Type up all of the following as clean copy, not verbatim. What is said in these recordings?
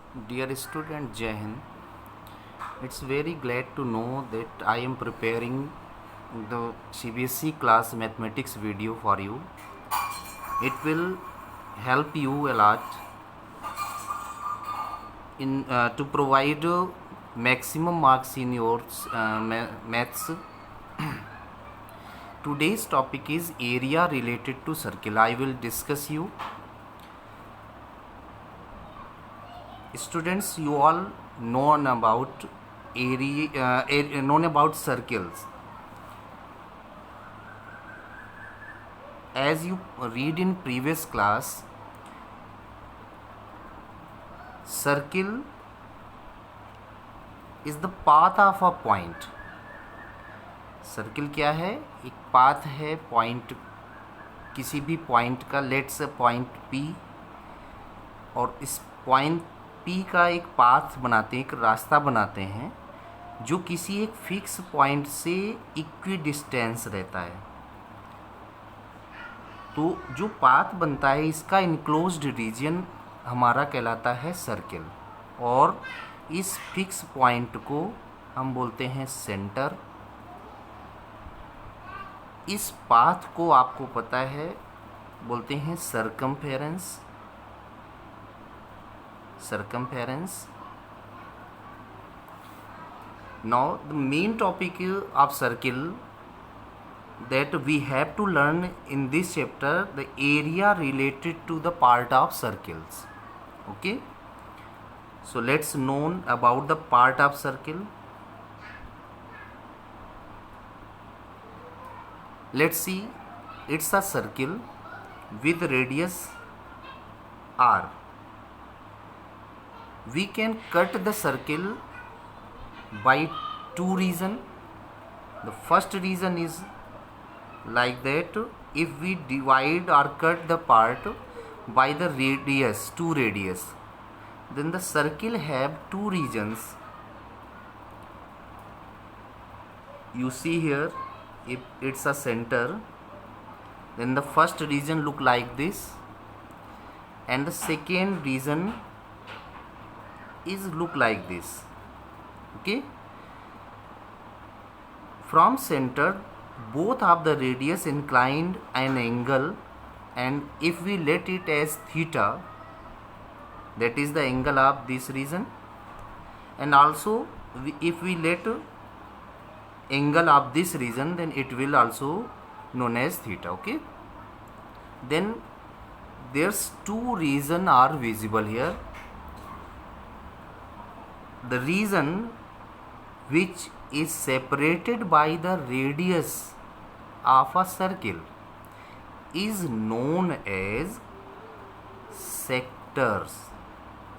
Dear student Jai Hind, it's very glad to know that I am preparing the CBSE class mathematics video for you. It will help you a lot in to provide maximum marks in your maths. Today's topic is area related to circle. I will discuss you. Students, you all known about known about circles. As you read in previous class, circle is the path of a point. Circle क्या है? एक path है point, किसी भी point का, let's point P, और इस point P का एक पाथ बनाते हैं, एक रास्ता बनाते हैं जो किसी एक फिक्स पॉइंट से इक्वी डिस्टेंस रहता है। तो जो पाथ बनता है इसका इनक्लोज्ड रीजन हमारा कहलाता है सर्किल, और इस फिक्स पॉइंट को हम बोलते हैं सेंटर। इस पाथ को आपको पता है बोलते हैं circumference. Now the main topic of circle that we have to learn in this chapter, the area related to the part of circles. Okay, so let's know about the part of circle. Let's see, it's a circle with radius r. We can cut the circle by two reasons. The first reason is like that, if we divide or cut the part by the radius, two radius, then the circle have two regions. You see here, if it's a center, then the first region look like this, and the second region is look like this. Okay, from center both of the radius inclined an angle, and if we let it as theta, that is the angle of this region, and also if we let angle of this region, then it will also known as theta. Okay, then there's two regions are visible here. The region which is separated by the radius of a circle is known as sectors,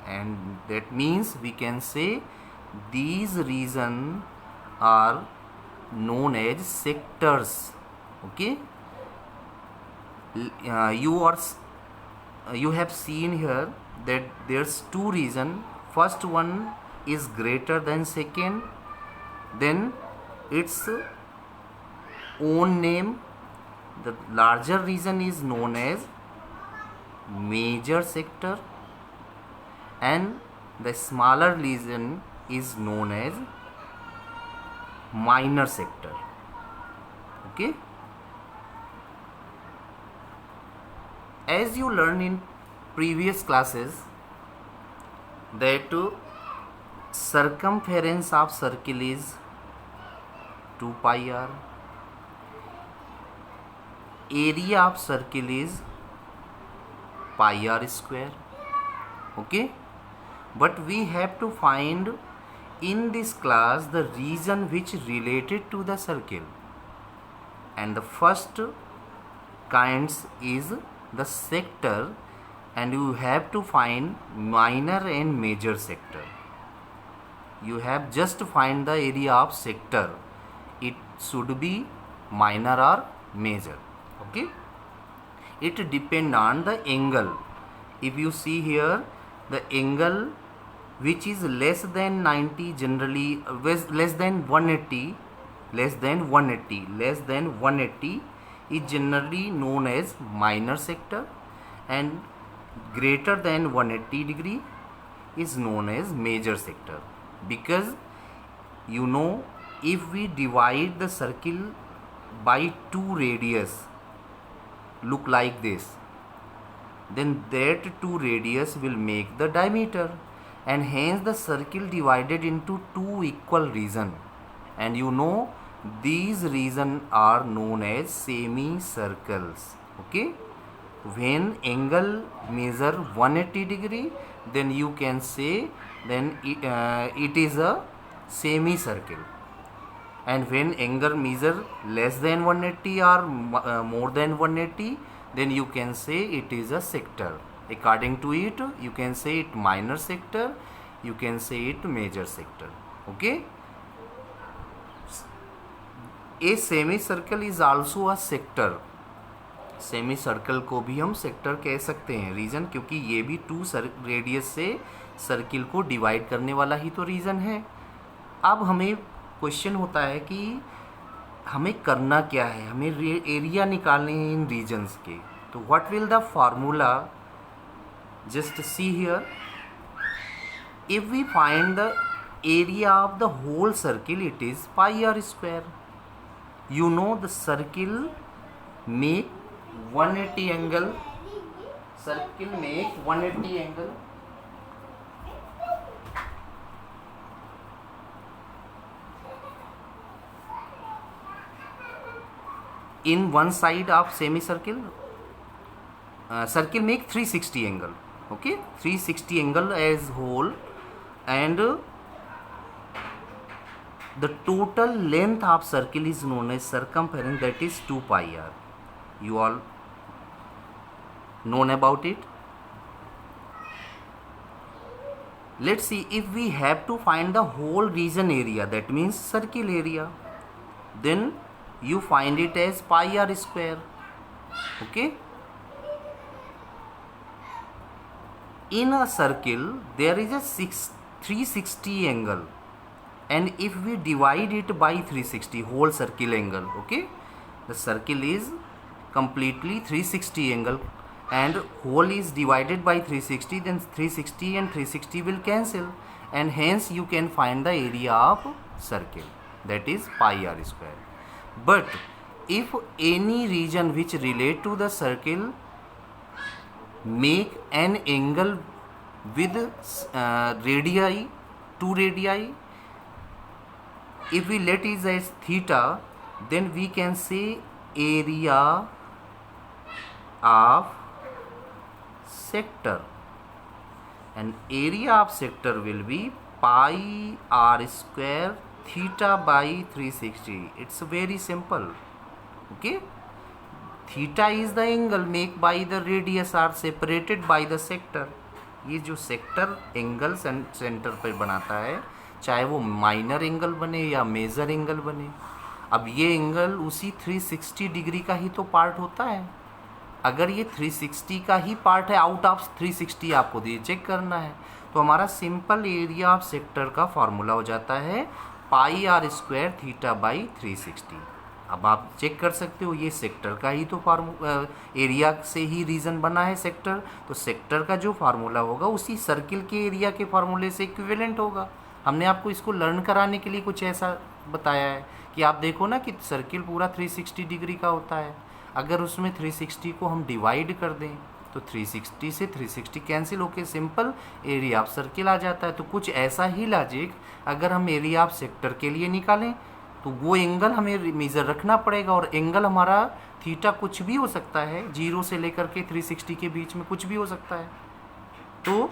and that means we can say these regions are known as sectors. Okay, you have seen here that there's two regions. First one is greater than second, then its own name. The larger region is known as major sector, and the smaller region is known as minor sector. Okay, as you learned in previous classes that circumference of circle is 2 pi r, area of circle is pi r square. Okay, but we have to find in this class the region which related to the circle, and the first kinds is the sector, and you have to find minor and major sector. You have just to find the area of sector, it should be minor or major. Okay, it depend on the angle. If you see here, the angle which is less than 90, generally less than 180, is generally known as minor sector, and greater than 180 degree is known as major sector, because you know, if we divide the circle by two radius, look like this, then that two radius will make the diameter, and hence the circle divided into two equal region, and you know these region are known as semicircles. Okay, when angle measure 180 degree, then you can say then it is a semicircle, and when angle measure less than 180 or more than 180, then you can say it is a sector. According to it, you can say it minor sector, you can say it major sector. Okay, a semicircle is also a sector. Semi circle को भी हम sector कह सकते हैं, reason, क्योंकि ये भी to radius से सर्किल को डिवाइड करने वाला ही तो रीजन है। अब हमें क्वेश्चन होता है कि हमें करना क्या है, हमें एरिया निकालने हैं इन रीजन्स के, तो what will the formula, just see here, if we find the area of the whole circle it is pi r square. You know the circle make 180 angle, circle make 180 angle, in one side of semicircle, circle make 360 angle. Okay, 360 angle as whole, and the total length of circle is known as circumference, that is 2 pi r. You all known about it. Let's see, if we have to find the whole region area, that means circle area, then you find it as pi r square. Okay, in a circle there is a 360 angle, and if we divide it by 360 whole circle angle, okay, the circle is completely 360 angle and whole is divided by 360, then 360 and 360 will cancel, and hence you can find the area of circle, that is pi r square. But if any region which relate to the circle make an angle with radii, two radii, if we let it as theta, then we can say area of sector, and area of sector will be pi r square theta by 360. It's very simple. Okay, theta is the angle made by the radius are separated by the sector. ये जो sector angle centre पर बनाता है, चाहे वो minor angle बने या major angle बने, अब ये एंगल उसी 360 डिग्री का ही तो पार्ट होता है। अगर ये 360 का ही पार्ट है, आउट ऑफ 360 आपको ये चेक करना है, तो हमारा सिंपल एरिया ऑफ सेक्टर का फॉर्मूला हो जाता है पाई आर स्क्वायर थीटा बाई 360। अब आप चेक कर सकते हो, ये सेक्टर का ही तो एरिया से ही रीजन बना है सेक्टर, तो सेक्टर का जो फार्मूला होगा उसी सर्किल के एरिया के फार्मूले से इक्विवेलेंट होगा। हमने आपको इसको लर्न कराने के लिए कुछ ऐसा बताया है कि आप देखो ना कि सर्किल पूरा 360 डिग्री का होता है, अगर उसमें 360 को हम डिवाइड कर दें तो 360 से 360 कैंसिल होकर सिंपल एरिया ऑफ सर्किल आ जाता है। तो कुछ ऐसा ही लॉजिक अगर हम एरिया ऑफ सेक्टर के लिए निकालें तो वो एंगल हमें मेज़र रखना पड़ेगा, और एंगल हमारा थीटा कुछ भी हो सकता है, 0 से लेकर के 360 के बीच में कुछ भी हो सकता है। तो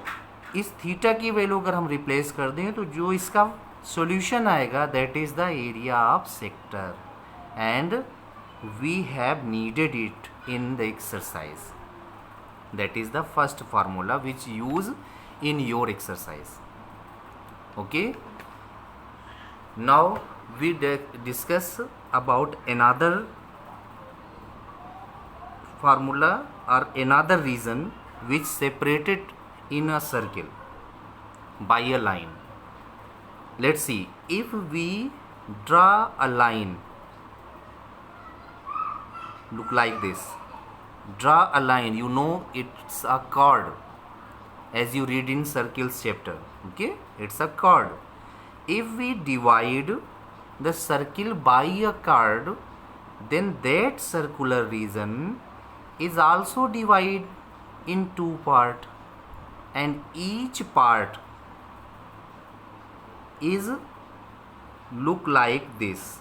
इस थीटा की वैल्यू अगर हम रिप्लेस कर दें तो जो इसका सॉल्यूशन आएगा that is the area of sector, and we have needed it in the exercise. That is the first formula which use in your exercise. Okay, now we discuss about another formula or another reason which separated in a circle by a line. Let's see, if we draw a line, look like this, draw a line, you know it's a chord, as you read in circles chapter. Okay, it's a chord. If we divide the circle by a chord, then that circular region is also divided in two parts, and each part is look like this,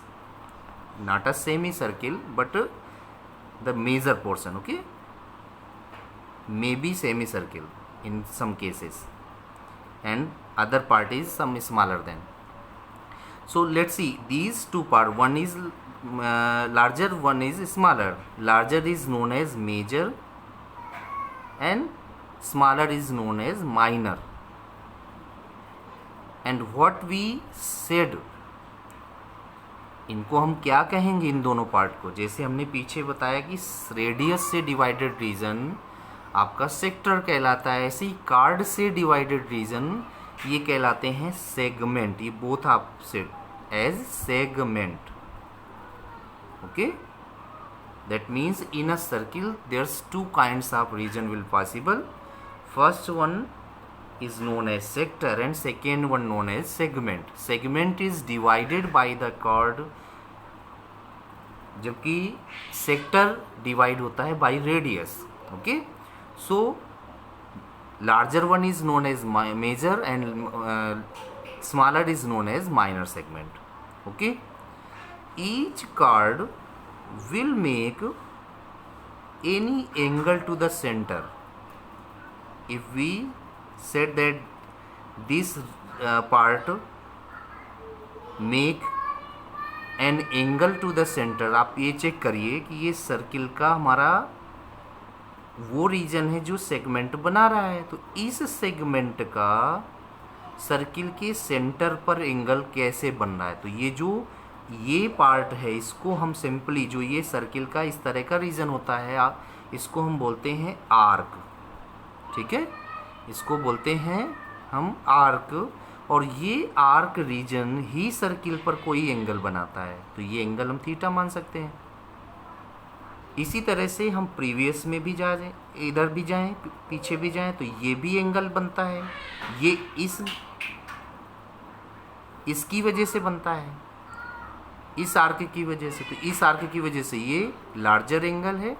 not a semicircle but the major portion. Okay, maybe semicircle in some cases, and other part is some smaller than. So let's see these two part, one is larger, one is smaller. Larger is known as major and smaller is known as minor. And what we said, इनको हम क्या कहेंगे इन दोनों part को? जैसे हमने पीछे बताया कि रेडियस से डिवाइडेड रीजन आपका सेक्टर कहलाता है, ऐसे ही कार्ड से डिवाइडेड रीजन ये कहलाते हैं सेगमेंट. ये बोथ आप said as segment. Okay, that means in a circle there's two kinds of region will possible. First one is known as sector and second one known as segment. Segment is divided by the chord, जबकि sector divide होता है by radius. Okay, so larger one is known as major and smaller is known as minor segment. Okay, each chord will make any angle to the center. If we said that this part make an angle to the center, आप ये check करिए कि ये circle का हमारा वो reason है जो सेगमेंट बना रहा है. तो इस सेगमेंट का सर्किल के सेंटर पर एंगल कैसे बन रहा है? तो ये जो ये पार्ट है इसको हम सिंपली, जो ये सर्किल का इस तरह का रीजन होता है, इसको हम बोलते हैं आर्क. ठीक है, इसको बोलते हैं हम आर्क. और ये आर्क रीजन ही सर्किल पर कोई एंगल बनाता है, तो ये एंगल हम थीटा मान सकते हैं. इसी तरह से हम प्रीवियस में भी जाएं, इधर भी जाएं, पीछे भी जाएं, तो ये भी एंगल बनता है. ये इसकी वजह से बनता है, इस आर्क की वजह से. तो इस आर्क की वजह से ये लार्जर एंगल है,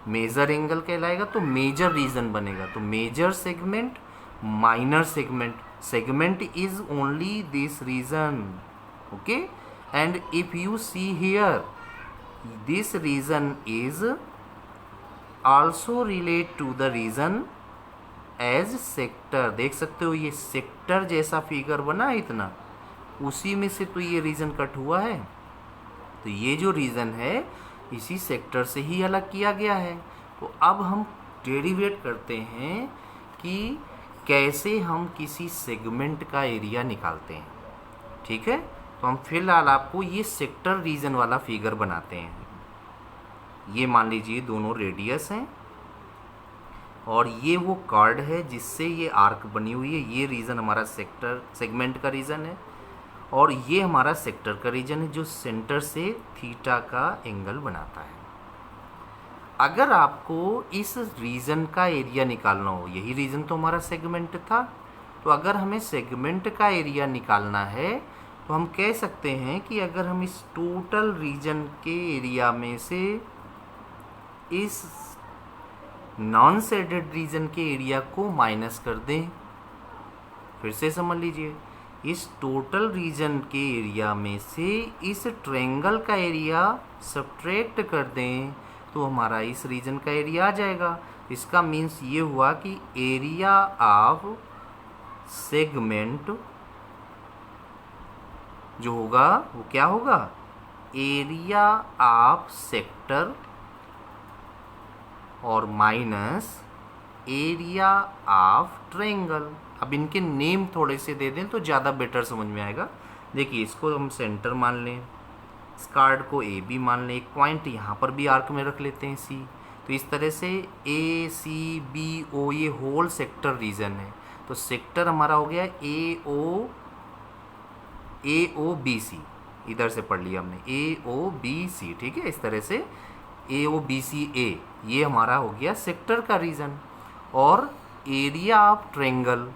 मेजर एंगल कहलाएगा, तो मेजर रीजन बनेगा. तो major segment, minor segment. Segment is only this region. Okay, and if you see here, this region is also relate to the region as sector. देख सकते हो ये sector जैसा फिगर बना है इतना, उसी में से तो ये रीजन कट हुआ है. तो ये जो रीजन है इसी सेक्टर से ही अलग किया गया है. तो अब हम डेरिवेट करते हैं कि कैसे हम किसी सेगमेंट का एरिया निकालते हैं. ठीक है, तो हम फिलहाल आपको ये सेक्टर रीजन वाला फिगर बनाते हैं. ये मान लीजिए दोनों रेडियस हैं और ये वो कार्ड है जिससे ये आर्क बनी हुई है. ये रीजन हमारा सेक्टर सेगमेंट का रीजन है और ये हमारा सेक्टर का रीजन है जो सेंटर से थीटा का एंगल बनाता है. अगर आपको इस रीजन का एरिया निकालना हो, यही रीजन तो हमारा सेगमेंट था, तो अगर हमें सेगमेंट का एरिया निकालना है तो हम कह सकते हैं कि अगर हम इस टोटल रीजन के एरिया में से इस नॉन शेडेड रीजन के एरिया को माइनस कर दें. फिर से समझ लीजिए, इस टोटल रीजन के एरिया में से इस ट्रायंगल का एरिया सब्ट्रैक्ट कर दें तो हमारा इस रीजन का एरिया आ जाएगा. इसका मीन्स ये हुआ कि एरिया ऑफ सेगमेंट जो होगा वो क्या होगा? एरिया ऑफ सेक्टर और माइनस एरिया ऑफ ट्रायंगल. अब इनके नेम थोड़े से दे दें तो ज़्यादा बेटर समझ में आएगा. देखिए, इसको हम सेंटर मान लें, इस कार्ड को ए बी मान लें, एक पॉइंट यहाँ पर भी आर्क में रख लेते हैं सी. तो इस तरह से ए सी बी ओ ये होल सेक्टर रीजन है. तो सेक्टर हमारा हो गया ए ओ बी सी. इधर से पढ़ लिया हमने ए ओ बी सी. ठीक है, इस तरह से ए ओ बी सी ए, ये हमारा हो गया सेक्टर का रीजन. और एरिया ऑफ ट्रेंगल,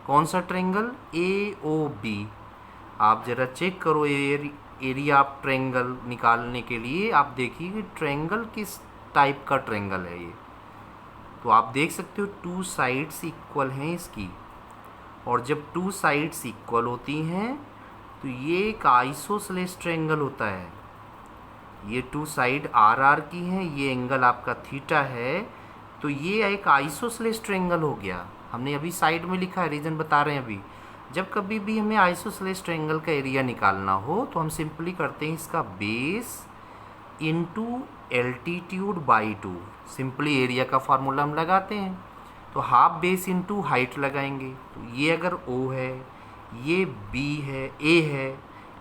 कौन सा ट्रेंगल, ए ओ बी। आप ज़रा चेक करो एरिया ऑफ ट्रेंगल निकालने के लिए आप देखिए कि ट्रेंगल किस टाइप का ट्रेंगल है ये। तो आप देख सकते हो टू साइड्स इक्वल हैं इसकी, और जब टू साइड्स इक्वल होती हैं तो ये एक आइसोसेलेस ट्रेंगल होता है। ये टू साइड आर आर की हैं, ये एंगल आपका थीटा है, तो ये एक आइसोसेलेस ट्रेंगल हो गया। हमने अभी साइड में लिखा है, रीज़न बता रहे हैं अभी। जब कभी भी हमें आइसोसेलेस ट्रेंगल का एरिया निकालना हो तो हम सिंपली करते हैं इसका base into altitude by 2। Simply area का फार्मूला हम लगाते हैं, तो हाफ बेस इनटू हाइट लगाएंगे। तो ये अगर ओ है, ये बी है, ए है,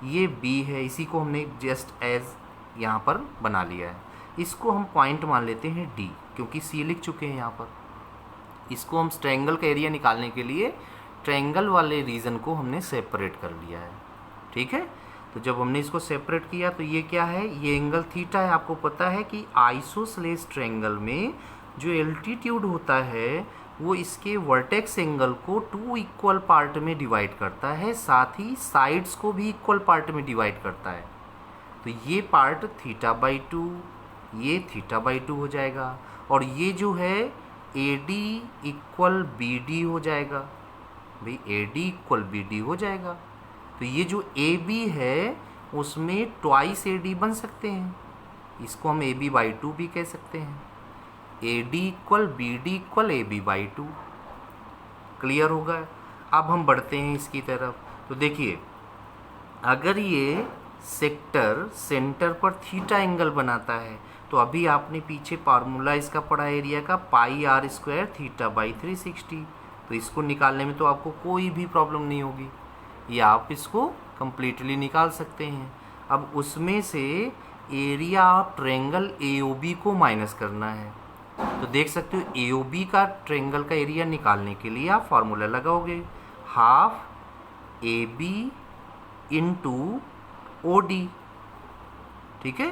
ये बी है, इसी को हमने जस्ट एज यहाँ पर बना लिया है। इसको हम पॉइंट मान लेते हैं डी, क्योंकि सी लिख चुके हैं यहाँ पर। इसको हम ट्रायंगल का एरिया निकालने के लिए ट्रायंगल वाले रीजन को हमने सेपरेट कर लिया है। ठीक है, तो जब हमने इसको सेपरेट किया तो ये क्या है, ये एंगल थीटा है। आपको पता है कि आइसोसेलेस ट्रायंगल में जो एल्टीट्यूड होता है वो इसके वर्टेक्स एंगल को 2 इक्वल पार्ट में डिवाइड करता है, साथ ही साइड्स को भी इक्वल पार्ट में डिवाइड करता है। तो ये पार्ट थीटा बाई 2, ये थीटा बाई 2 हो जाएगा, और ये जो है A D equal B D हो जाएगा। भाई A D equal B D हो जाएगा, तो ये जो ए बी है उसमें ट्वाइस ए डी बन सकते हैं। इसको हम ए बी बाई 2 भी कह सकते हैं। A D equal B D equal A B by 2। Clear होगा। अब हम बढ़ते हैं इसकी तरफ। तो देखिए, अगर ये सेक्टर सेंटर पर थीटा एंगल बनाता है तो अभी आपने पीछे फार्मूला इसका पढ़ा एरिया का, पाई आर स्क्वायर थीटा बाई 360। तो इसको निकालने में तो आपको कोई भी प्रॉब्लम नहीं होगी, या आप इसको कम्प्लीटली निकाल सकते हैं। अब उसमें से area of triangle A O B को माइनस करना है। तो देख सकते हो ए ओ बी का ट्रायंगल का एरिया निकालने के लिए आप फार्मूला लगाओगे, half A B into O D. ठीक है,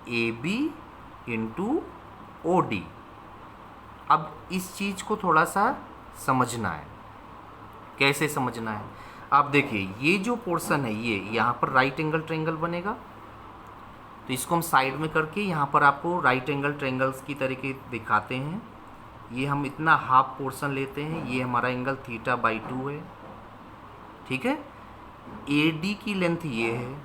A B into O D. अब इस चीज़ को थोड़ा सा समझना है। कैसे समझना है, आप देखिए ये जो पोर्शन है ये यहाँ पर राइट एंगल ट्रायंगल बनेगा। तो इसको हम साइड में करके यहाँ पर आपको राइट एंगल ट्रायंगल्स की तरीके दिखाते हैं। ये हम इतना हाफ पोर्शन लेते हैं, ये हमारा एंगल थीटा बाई 2 है। ठीक है, ए डी की लेंथ ये है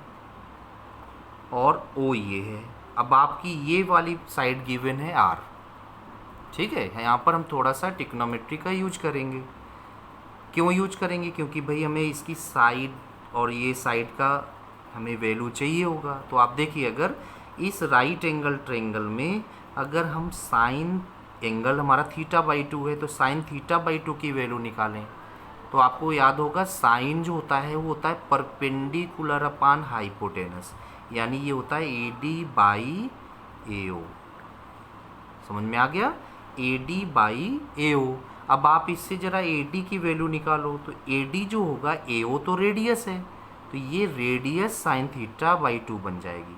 और ओ ये है। अब आपकी ये वाली साइड गिवन है आर। ठीक है, यहाँ पर हम थोड़ा सा ट्रिग्नोमेट्री का यूज करेंगे। क्यों यूज करेंगे, क्योंकि भाई हमें इसकी साइड और ये साइड का हमें वैल्यू चाहिए होगा। तो आप देखिए, अगर इस राइट एंगल ट्रायंगल में अगर हम साइन एंगल हमारा थीटा बाई 2 है तो साइन थीटा बाई 2 की वैल्यू निकालें तो आपको याद होगा साइन जो होता है वो होता है परपेंडिकुलर अपान हाइपोटेनस, यानी ये होता है ए डी बाई ए ओ। समझ में आ गया, ए डी बाई ए ओ। अब आप इससे ज़रा ए डी की वैल्यू निकालो, तो ए डी जो होगा, ए ओ तो रेडियस है, तो ये रेडियस साइन थीटा बाई 2 बन जाएगी।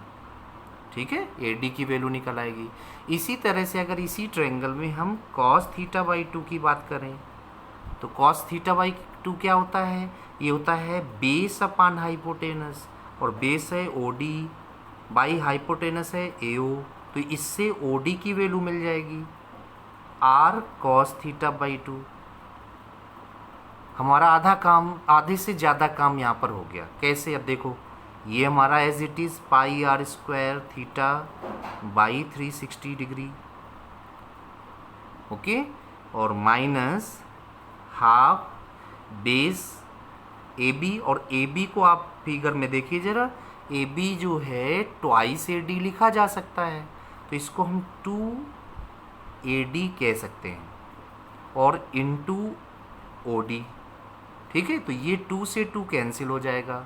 ठीक है, ए डी की वैल्यू निकल आएगी। इसी तरह से अगर इसी ट्रायंगल में हम कॉस थीटा बाई 2 की बात करें तो कॉस थीटा बाई 2 क्या होता है, ये होता है बेस अपान हाइपोटेनस, और बेस है ओ डी बाई हाइपोटेनस है ए ओ। तो इससे ओ डी की वैल्यू मिल जाएगी आर कॉस थीटा बाई 2। हमारा आधा काम, आधे से ज़्यादा काम यहाँ पर हो गया। कैसे, अब देखो ये हमारा as it is pi r square theta by 360 degree, okay, और minus half base A B, और ए बी को आप फिगर में देखिए ज़रा, ए बी जो है ट्वाइस ए डी लिखा जा सकता है, तो इसको हम 2 ए डी कह सकते हैं, और इनटू ओ डी। ठीक है, तो ये 2 से 2 कैंसिल हो जाएगा।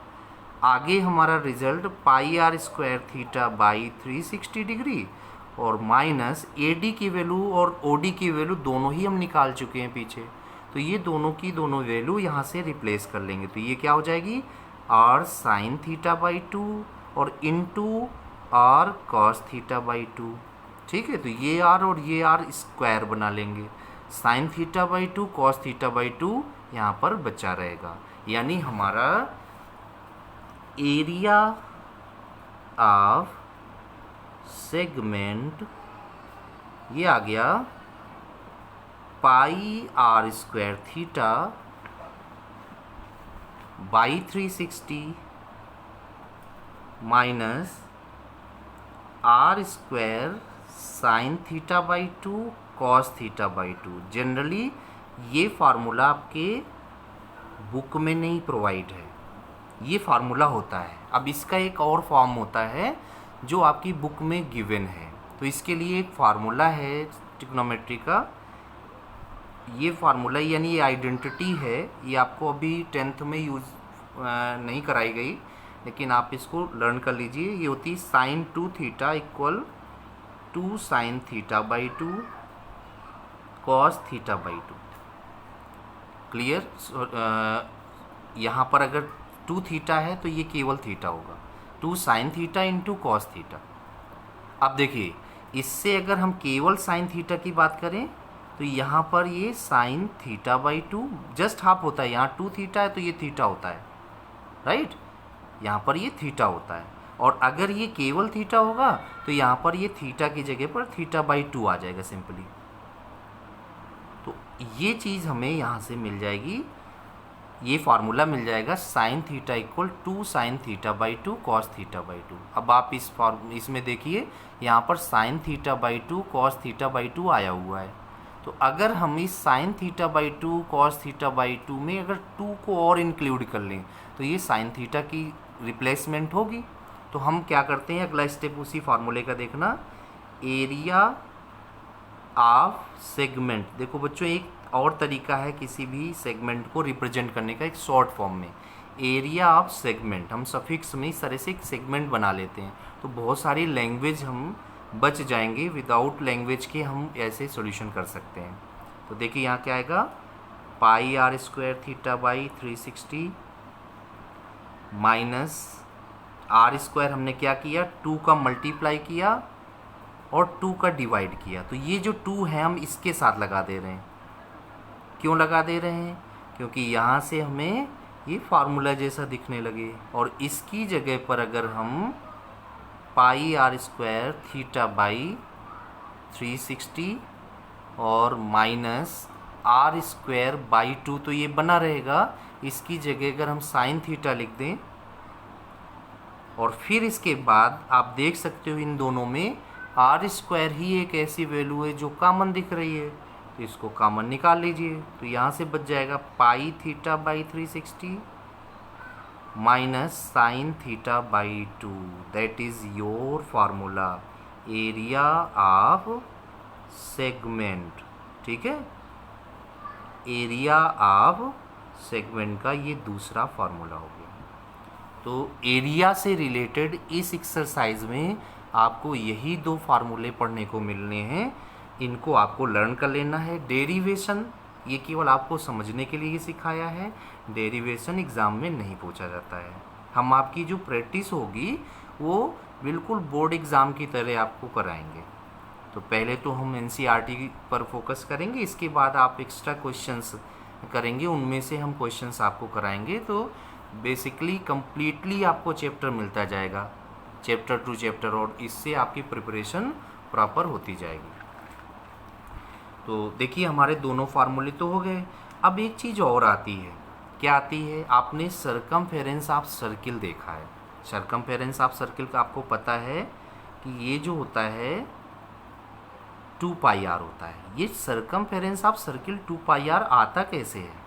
आगे हमारा result pi r square theta by 360 degree और माइनस ए डी की वैल्यू और ओ डी की वैल्यू दोनों ही हम निकाल चुके हैं पीछे, तो ये दोनों की दोनों वैल्यू यहाँ से रिप्लेस कर लेंगे। तो ये क्या हो जाएगी, आर साइन थीटा बाई 2 और into r cos theta by 2। ठीक है, तो ये आर और ये आर स्क्वायर बना लेंगे। Sign theta by 2 cos theta by 2 यहाँ पर बचा रहेगा। यानी हमारा एरिया ऑफ सेगमेंट ये आ गया pi r square theta by 360 minus r square sine theta by 2 cos theta by 2। Generally ये फार्मूला आपके बुक में नहीं प्रोवाइड है, ये फार्मूला होता है। अब इसका एक और फॉर्म होता है जो आपकी बुक में गिवन है। तो इसके लिए एक फार्मूला है ट्रिग्नोमेट्री का, ये फार्मूला यानी ये आइडेंटिटी है, ये आपको अभी 10th में यूज़ नहीं कराई गई, लेकिन आप इसको लर्न कर लीजिए। ये होती है sine 2 theta equal 2 sine theta by 2 cos theta by 2। Clear? यहाँ पर अगर 2 थीटा है तो ये केवल थीटा होगा, 2 sine theta into cos theta. अब देखिए, इससे अगर हम केवल साइन थीटा की बात करें तो यहाँ पर ये sign theta by 2 just half होता है। यहाँ 2 थीटा है तो ये थीटा होता है, राइट? यहाँ पर ये थीटा होता है। और अगर ये केवल थीटा होगा तो यहाँ पर ये थीटा की जगह पर थीटा बाई 2 आ जाएगा सिंपली। तो ये चीज़ हमें यहाँ से मिल जाएगी, ये फार्मूला मिल जाएगा sine theta equal 2 sine theta by 2 cos theta by 2। अब आप इसमें देखिए, यहाँ पर sign theta by 2 cos theta by 2 आया हुआ है। तो अगर हम इस sign theta by 2 cos theta by 2 में अगर 2 को और इंक्लूड कर लें तो ये साइन थीटा की रिप्लेसमेंट होगी। तो हम क्या करते हैं, अगला स्टेप उसी फार्मूले का देखना, एरिया ऑफ सेगमेंट। देखो बच्चों, एक और तरीका है किसी भी सेगमेंट को रिप्रेजेंट करने का, एक शॉर्ट फॉर्म में एरिया ऑफ सेगमेंट। हम सफिक्स में इस तरह से एक सेगमेंट बना लेते हैं तो बहुत सारी लैंग्वेज हम बच जाएंगे, विदाउट लैंग्वेज के हम ऐसे सॉल्यूशन कर सकते हैं। तो देखिए यहाँ क्या आएगा, pi r square theta by 360 minus r square हमने क्या किया, 2 का मल्टीप्लाई किया और 2 का डिवाइड किया। तो ये जो 2 है हम इसके साथ लगा दे रहे हैं। क्यों लगा दे रहे हैं? क्योंकि यहाँ से हमें ये फार्मूला जैसा दिखने लगे, और इसकी जगह पर अगर हम पाई आर स्क्वायर थीटा बाई 360 और माइनस आर स्क्वायर बाई 2 तो ये बना रहेगा। इसकी जगह अगर हम साइन थीटा लिख दें और फिर इसके बाद आप देख सकते हो इन दोनों में आर स्क्वायर ही एक ऐसी वैल्यू है जो कॉमन दिख रही है, तो इसको कॉमन निकाल लीजिए। तो यहाँ से बच जाएगा pi theta by 360 minus sine theta by 2। That is your formula, area of segment. ठीक है, एरिया ऑफ सेगमेंट का ये दूसरा फार्मूला हो गया। तो एरिया से रिलेटेड इस एक्सरसाइज में आपको यही 2 फार्मूले पढ़ने को मिलने हैं, इनको आपको लर्न कर लेना है। डेरिवेशन ये केवल आपको समझने के लिए सिखाया है, डेरिवेशन एग्ज़ाम में नहीं पूछा जाता है। हम आपकी जो प्रैक्टिस होगी वो बिल्कुल बोर्ड एग्ज़ाम की तरह आपको कराएंगे। तो पहले तो हम एनसीईआरटी पर फोकस करेंगे, इसके बाद आप एक्स्ट्रा क्वेश्चंस करेंगे, उनमें से हम क्वेश्चंस आपको कराएंगे। तो बेसिकली कम्प्लीटली आपको चैप्टर मिलता जाएगा, चैप्टर टू चैप्टर, और इससे आपकी प्रिपरेशन प्रॉपर होती जाएगी। तो देखिए हमारे दोनों फार्मूले तो हो गए। अब एक चीज़ और आती है, क्या आती है? आपने सर्कमफेरेंस ऑफ सर्किल देखा है। सर्कमफेरेंस ऑफ सर्किल का आपको पता है कि ये जो होता है 2 पाई आर होता है। ये circumference of circle 2 pi r आता कैसे है?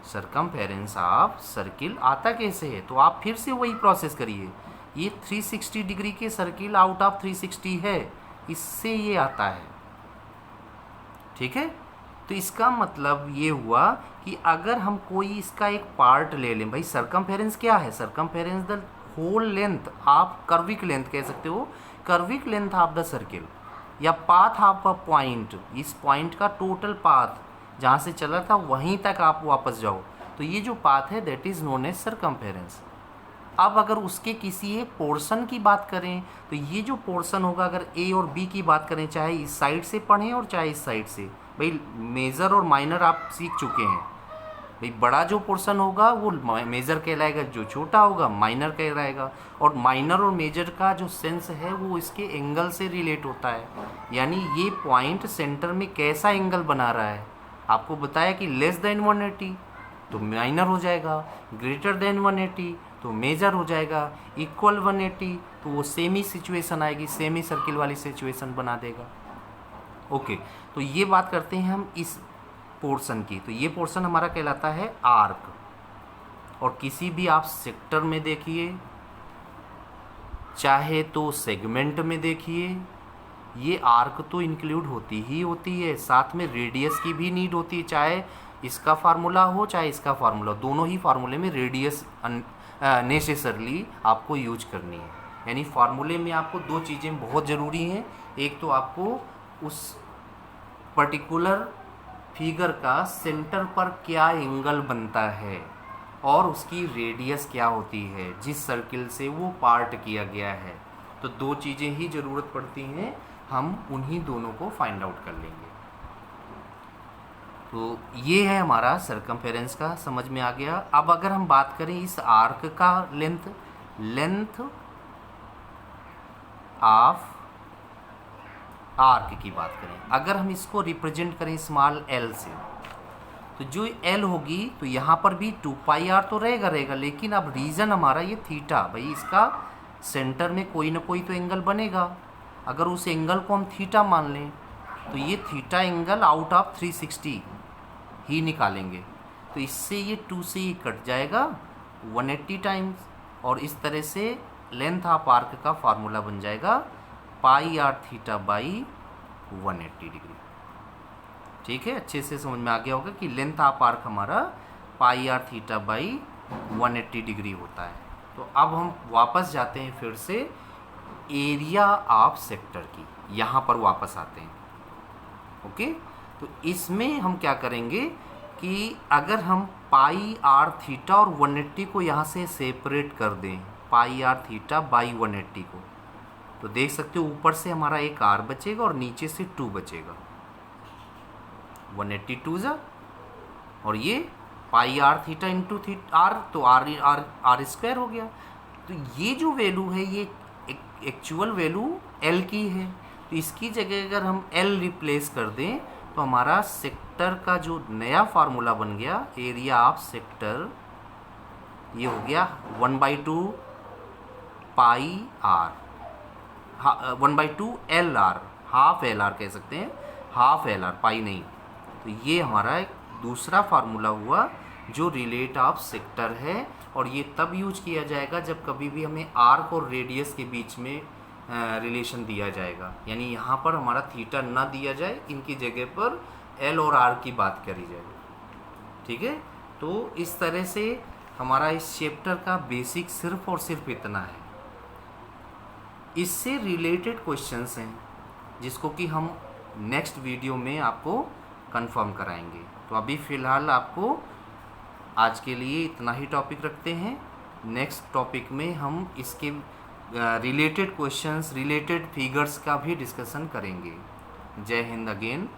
सर्कमफेरेंस ऑफ सर्किल आता कैसे है? तो आप फिर से वही प्रोसेस करिए। ये 360 डिग्री के सर्किल आउट ऑफ 360 है, इससे ये आता है। ठीक है, तो इसका मतलब ये हुआ कि अगर हम कोई इसका एक पार्ट ले लें, भाई सर्कमफेरेंस क्या है? सर्कमफेरेंस द होल लेंथ, आप कर्विक लेंथ कह सकते हो, कर्विक लेंथ ऑफ द सर्किल, या पाथ ऑफ अ पॉइंट, इस पॉइंट का टोटल पाथ जहाँ से चला था वहीं तक आप वापस जाओ, तो ये जो पाथ है that is known as circumference. अब अगर उसके किसी एक पोर्शन की बात करें तो ये जो पोर्शन होगा, अगर ए और बी की बात करें, चाहे इस साइड से पढ़ें और चाहे इस साइड से, भाई मेजर और माइनर आप सीख चुके हैं। भाई बड़ा जो पोर्शन होगा वो मेजर कहलाएगा, जो छोटा होगा माइनर कहलाएगा। और माइनर और मेजर का जो सेंस है वो इसके एंगल से रिलेट होता है, यानी ये पॉइंट सेंटर में कैसा एंगल बना रहा है। आपको बताया कि लेस देन 180 तो माइनर हो जाएगा, ग्रेटर देन 180 तो मेजर हो जाएगा, इक्वल 180 तो वो सेमी सिचुएशन आएगी, सेमी सर्किल वाली सिचुएशन बना देगा। ओके, तो ये बात करते हैं हम इस पोर्शन की। तो ये पोर्शन हमारा कहलाता है आर्क। और किसी भी आप सेक्टर में देखिए, चाहे तो सेगमेंट में देखिए, ये आर्क तो इंक्लूड होती ही होती है, साथ में रेडियस की भी नीड होती है। चाहे इसका फार्मूला हो चाहे इसका फार्मूला, दोनों ही फार्मूले में रेडियस नेसेसरली आपको यूज करनी है। यानी फार्मूले में आपको दो चीज़ें बहुत ज़रूरी हैं। एक तो आपको उस पर्टिकुलर फिगर का सेंटर पर क्या एंगल बनता है और उसकी रेडियस क्या होती है जिस सर्किल से वो पार्ट किया गया है। तो दो चीज़ें ही ज़रूरत पड़ती हैं, हम उन्हीं दोनों को फाइंड आउट कर लेंगे। तो ये है हमारा सरकमफेरेंस का, समझ में आ गया। अब अगर हम बात करें इस आर्क का लेंथ ऑफ आर्क की बात करें, अगर हम इसको रिप्रेजेंट करें स्मॉल एल से, तो जो एल होगी तो यहाँ पर भी 2πr तो रहेगा, लेकिन अब रीज़न हमारा ये थीटा, भाई इसका सेंटर में कोई ना कोई तो एंगल बनेगा। अगर उस एंगल को हम थीटा मान लें तो ये थीटा एंगल आउट ऑफ 360 ही निकालेंगे। तो इससे ये 2 से ही कट जाएगा 180 टाइम्स, और इस तरह से लेंथ ऑफ आर्क का फार्मूला बन जाएगा πr थीटा बाई 180 डिग्री। ठीक है, अच्छे से समझ में आ गया होगा कि लेंथ ऑफ आर्क हमारा πr थीटा बाई 180 डिग्री होता है। तो अब हम वापस जाते हैं फिर से एरिया ऑफ सेक्टर की, यहाँ पर वापस आते हैं। ओके, तो इसमें हम क्या करेंगे कि अगर हम πr थीटा और 180 को यहाँ से सेपरेट कर दें, πr थीटा बाई 180 को, तो देख सकते हो ऊपर से हमारा एक r बचेगा और नीचे से 2 बचेगा। 182 जा, और ये πr थीटा इंटू r, तो r स्क्वायर हो गया। तो ये जो वैल्यू है ये एक्चुअल वैल्यू l की है। तो इसकी जगह अगर हम l रिप्लेस कर दें तो हमारा सेक्टर का जो नया फार्मूला बन गया, एरिया ऑफ सेक्टर, ये हो गया 1/2 πr, 1/2 LR, हाफ LR कह सकते हैं, हाफ LR, पाई नहीं। तो ये हमारा एक दूसरा फार्मूला हुआ जो रिलेट ऑफ सेक्टर है, और ये तब यूज किया जाएगा जब कभी भी हमें आर्क और रेडियस के बीच में रिलेशन दिया जाएगा। यानी यहाँ पर हमारा थीटा ना दिया जाए, इनकी जगह पर एल और आर की बात करी जाए। ठीक है, तो इस तरह से हमारा इस चैप्टर का बेसिक सिर्फ और सिर्फ इतना है। इससे रिलेटेड क्वेश्चंस हैं जिसको कि हम नेक्स्ट वीडियो में आपको कंफर्म कराएंगे। तो अभी फ़िलहाल आपको आज के लिए इतना ही टॉपिक रखते हैं। नेक्स्ट टॉपिक में हम इसके रिलेटेड क्वेश्चंस, रिलेटेड फिगर्स का भी डिस्कशन करेंगे। जय हिंद अगेन।